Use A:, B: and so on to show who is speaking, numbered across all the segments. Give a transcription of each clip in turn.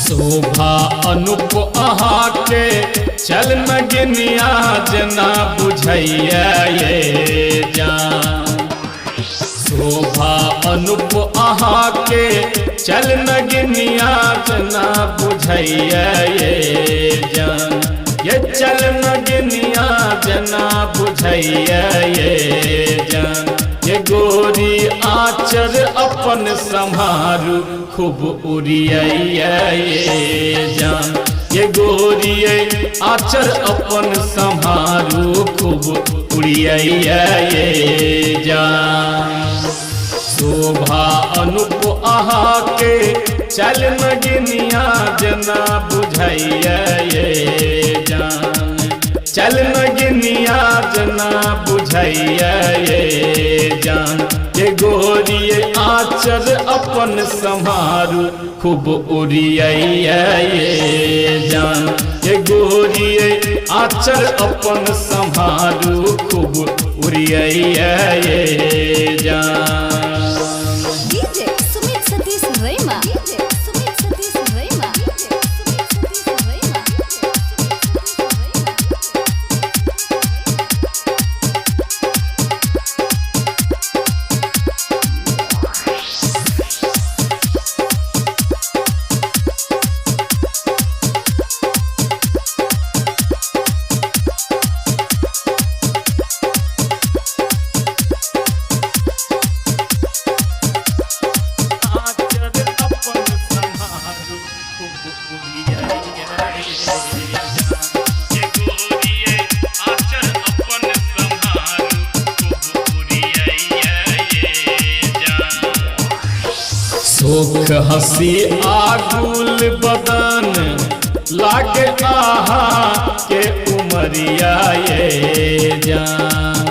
A: शोभा अनुप अहाँ के चल नगनिया जना बुझैया ये जान। शोभा अनुप अहाँ के चल नगनिया जना बुझैया ये जान। ये चल नगनिया जना बुझैया ये जान। ये गोरी आचर अपन संहारू खूब उड़िया ये जान। ये गोरी आचर अपन संहारू खूब उड़िया ये जान। शोभा अनुप अहाँ के चल नगनिया जना बुझैया ये जान। चल नगनिया जना बुझैया ये जान। ये गोरी आचर अपन संहारू खूब उड़िया ये जान। ये गोरी आचर अपन संहारू खूब उड़िया ये जान।
B: DJ Sumit Satish Rema. DJ Sumit Satish Rema. DJ Sumit Satish Rema.
A: सोख हसी आगुल बदन लागे आहा के उमरिया ये जान।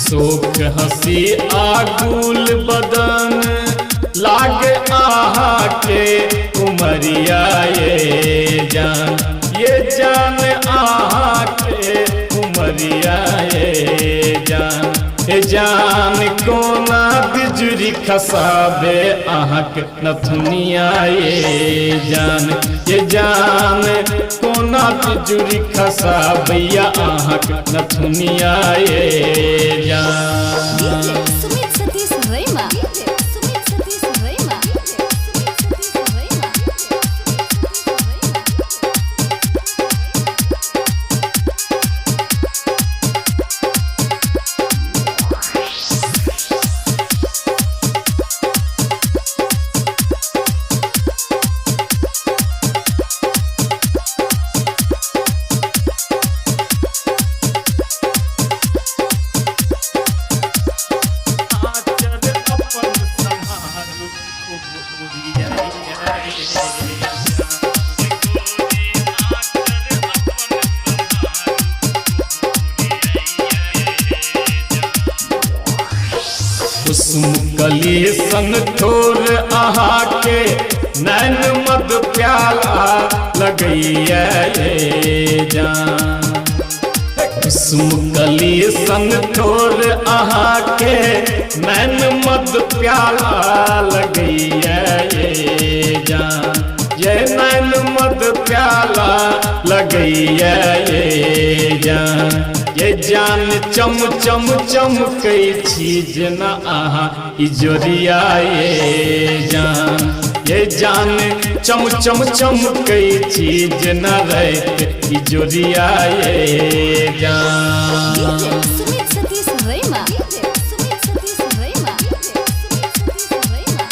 A: सोख हसी आगुल बदन लागे आहा के उमरिया ये जान। ये जान आहा के उमरिया ये जान। हे जान कोना बिजुरी खसाबे आहक नथुनिया ये जान। ये जान कोना बिजुरी खसाबैया आहक नथुनिया ये जान।
B: DJ Sumit Satish Rema. DJ Sumit Satish Rema. DJ Sumit Satish Rema.
A: कुसुम कली संग ठोर आहा के नैन मद प्याला लगैया ये जान। कुसुम कली संग ठोर आहा के नैन मद प्याला लगैया ये जान। ये नैन मद प्याला लगैया ये जान। ये जान चम चम चमकै चीज न आहा इजोरिया ये जान। ये जान चम चम चमकै चीज न रहत इजोरिया ये जान।
B: DJ Sumit Satish Rema. DJ Sumit Satish Rema. DJ Sumit Satish Rema.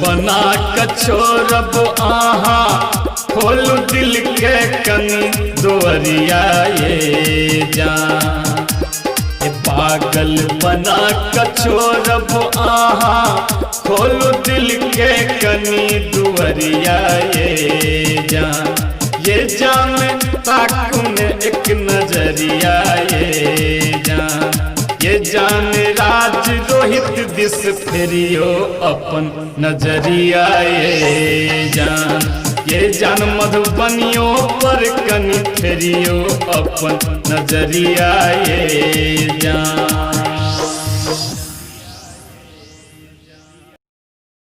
A: बना कछोरब आहा खोलू दिल के कनी दुआरिया ये जान। पागल बना कछोरब आहा खोलू दिल के कनी दुआरिया ये जान ताकुन एक नजरिया ये जान राज रोहित दिस फेरियो अपन नजरिया ये जान मधुबनियों पर कनी फेरियो अपन नजरिया ये जान।